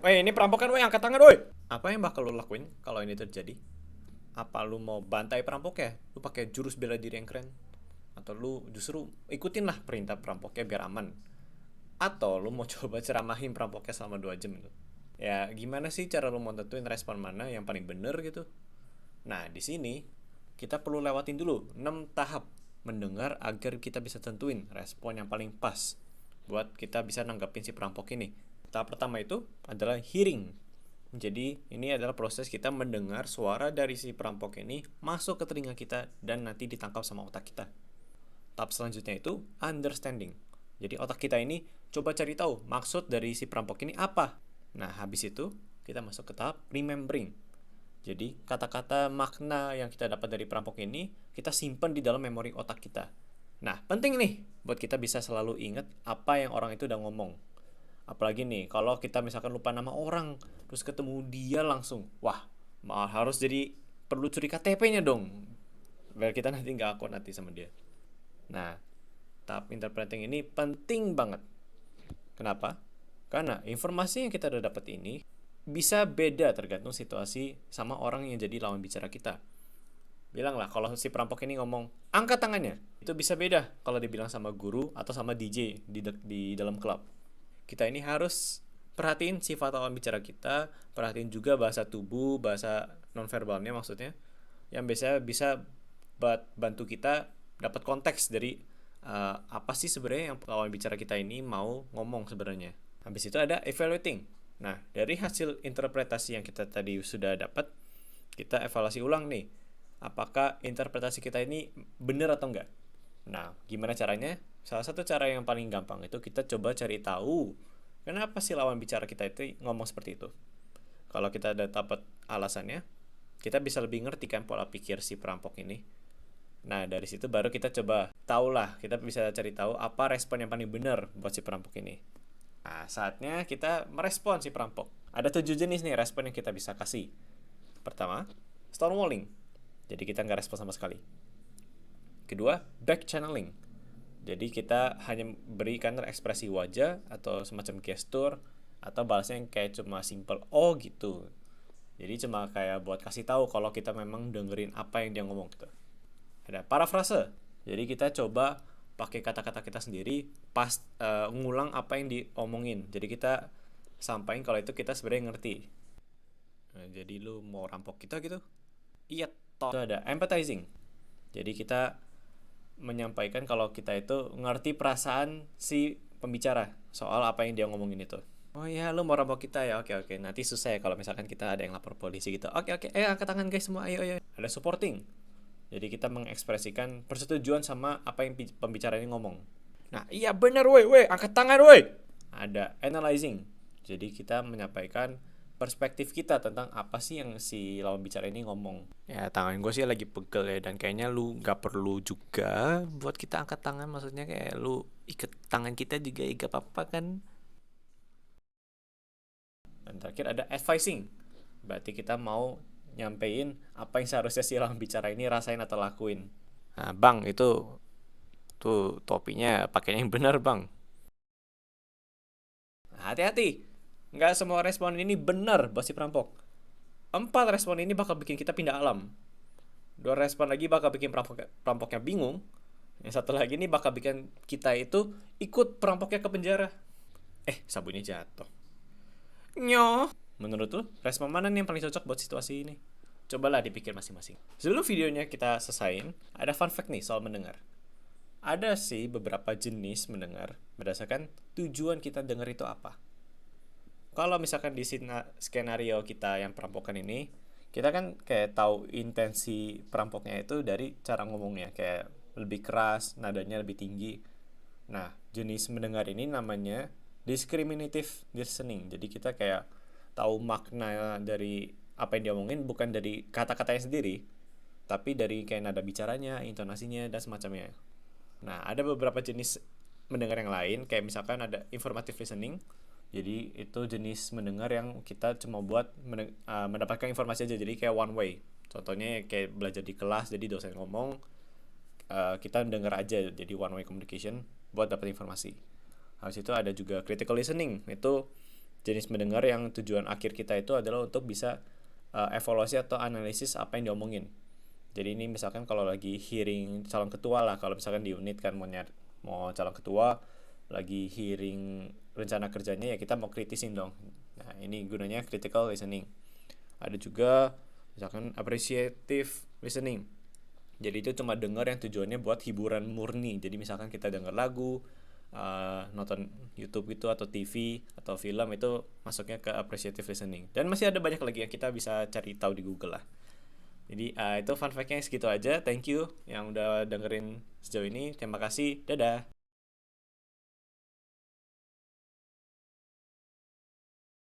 Woi, ini perampokan, woi, angkat tangan, woi. Apa yang bakal lo lakuin kalau ini terjadi? Apa lu mau bantai perampoknya? Lu pakai jurus bela diri yang keren? Atau lu justru ikutin lah perintah perampoknya biar aman? Atau lu mau coba ceramahin perampoknya selama 2 jam itu? Ya, gimana sih cara lu mau tentuin respon mana yang paling bener gitu? Nah, di sini kita perlu lewatin dulu 6 tahap mendengar agar kita bisa tentuin respon yang paling pas buat kita bisa nanggapin si perampok ini. Tahap pertama itu adalah hearing. Jadi ini adalah proses kita mendengar suara dari si perampok ini masuk ke telinga kita dan nanti ditangkap sama otak kita. Tahap selanjutnya itu understanding. Jadi otak kita ini coba cari tahu maksud dari si perampok ini apa. Nah, habis itu kita masuk ke tahap remembering. Jadi kata-kata makna yang kita dapat dari perampok ini kita simpan di dalam memori otak kita. Nah, penting nih buat kita bisa selalu ingat apa yang orang itu udah ngomong. Apalagi nih, kalau kita misalkan lupa nama orang, terus ketemu dia langsung, wah, malah harus jadi perlu curi KTP-nya dong, biar kita nanti nggak akut nanti sama dia. Nah, tahap interpreting ini penting banget. Kenapa? Karena informasi yang kita udah dapat ini bisa beda tergantung situasi sama orang yang jadi lawan bicara kita. Bilang lah kalau si perampok ini ngomong angkat tangannya, itu bisa beda kalau dibilang sama guru atau sama DJ di dalam klub. Kita ini harus perhatiin sifat lawan bicara kita, perhatiin juga bahasa tubuh, bahasa nonverbalnya maksudnya, yang biasanya bisa bantu kita dapat konteks dari apa sih sebenarnya yang lawan bicara kita ini mau ngomong sebenarnya. Habis itu ada evaluating. Nah, dari hasil interpretasi yang kita tadi sudah dapat, kita evaluasi ulang nih. Apakah interpretasi kita ini benar atau enggak? Nah, gimana caranya? Salah satu cara yang paling gampang itu kita coba cari tahu kenapa sih lawan bicara kita itu ngomong seperti itu. Kalau kita udah dapat alasannya, kita bisa lebih ngerti kan pola pikir si perampok ini. Nah, dari situ baru kita coba tahulah, kita bisa cari tahu apa respon yang paling benar buat si perampok ini. Nah, saatnya kita merespon si perampok. Ada 7 jenis nih respon yang kita bisa kasih. Pertama, stonewalling. Jadi kita nggak respon sama sekali. Kedua, back channeling. Jadi kita hanya berikan ekspresi wajah atau semacam gestur atau balasnya yang kayak cuma simple oh gitu. Jadi cuma kayak buat kasih tahu kalau kita memang dengerin apa yang dia ngomong gitu. Ada parafrase. Jadi kita coba pakai kata-kata kita sendiri pas ngulang apa yang diomongin. Jadi kita sampaikan kalau itu kita sebenarnya ngerti. Nah, jadi lu mau rampok kita gitu? Iya, toh. Itu ada empathizing. Jadi kita menyampaikan kalau kita itu ngerti perasaan si pembicara soal apa yang dia ngomongin itu. Oh ya, lu mau rampok kita ya? Oke, oke. Nanti susah ya kalau misalkan kita ada yang lapor polisi gitu. Oke, oke. Angkat tangan guys semua. Ayo, ayo. Ada supporting. Jadi kita mengekspresikan persetujuan sama apa yang pembicara ini ngomong. Nah, iya benar woi, woi, angkat tangan woi. Ada analyzing. Jadi kita menyampaikan perspektif kita tentang apa sih yang si lawan bicara ini ngomong. Ya tangan gue sih lagi pegel ya, dan kayaknya lu gak perlu juga buat kita angkat tangan, maksudnya kayak lu ikat tangan kita juga ya gak apa-apa kan. Dan terakhir ada advising. Berarti kita mau nyampein apa yang seharusnya si lawan bicara ini rasain atau lakuin. Nah bang, itu tuh topinya pakainya yang benar bang. Nah, hati-hati, nggak semua respon ini benar buat si perampok. 4 respon ini bakal bikin kita pindah alam. 2 respon lagi bakal bikin perampoknya bingung. Yang satu lagi ini bakal bikin kita itu ikut perampoknya ke penjara. Sabunnya jatuh. Nyoh. Menurut lu, respon mana nih yang paling cocok buat situasi ini? Cobalah dipikir masing-masing. Sebelum videonya kita selesain, ada fun fact nih soal mendengar. Ada sih beberapa jenis mendengar berdasarkan tujuan kita dengar itu apa. Kalau misalkan di skenario kita yang perampokan ini, kita kan kayak tahu intensi perampoknya itu dari cara ngomongnya, kayak lebih keras, nadanya lebih tinggi. Nah, jenis mendengar ini namanya discriminative listening. Jadi kita kayak tahu makna dari apa yang dia omongin bukan dari kata-katanya sendiri, tapi dari kayak nada bicaranya, intonasinya, dan semacamnya. Nah, ada beberapa jenis mendengar yang lain, kayak misalkan ada informative listening. Jadi itu jenis mendengar yang kita cuma buat mendapatkan informasi aja, jadi kayak one way. Contohnya kayak belajar di kelas, jadi dosen ngomong, kita dengar aja, jadi one way communication buat dapat informasi. Habis itu ada juga critical listening, itu jenis mendengar yang tujuan akhir kita itu adalah untuk bisa evaluasi atau analisis apa yang diomongin. Jadi ini misalkan kalau lagi hearing calon ketua lah, kalau misalkan di unit kan mau calon ketua lagi hearing rencana kerjanya, ya kita mau kritisin dong. Nah, ini gunanya critical listening. Ada juga misalkan appreciative listening. Jadi itu cuma dengar yang tujuannya buat hiburan murni. Jadi misalkan kita dengar lagu, nonton YouTube gitu atau TV atau film, itu masuknya ke appreciative listening. Dan masih ada banyak lagi yang kita bisa cari tahu di Google lah. Jadi itu fun fact-nya segitu aja. Thank you yang udah dengerin sejauh ini. Terima kasih. Dadah.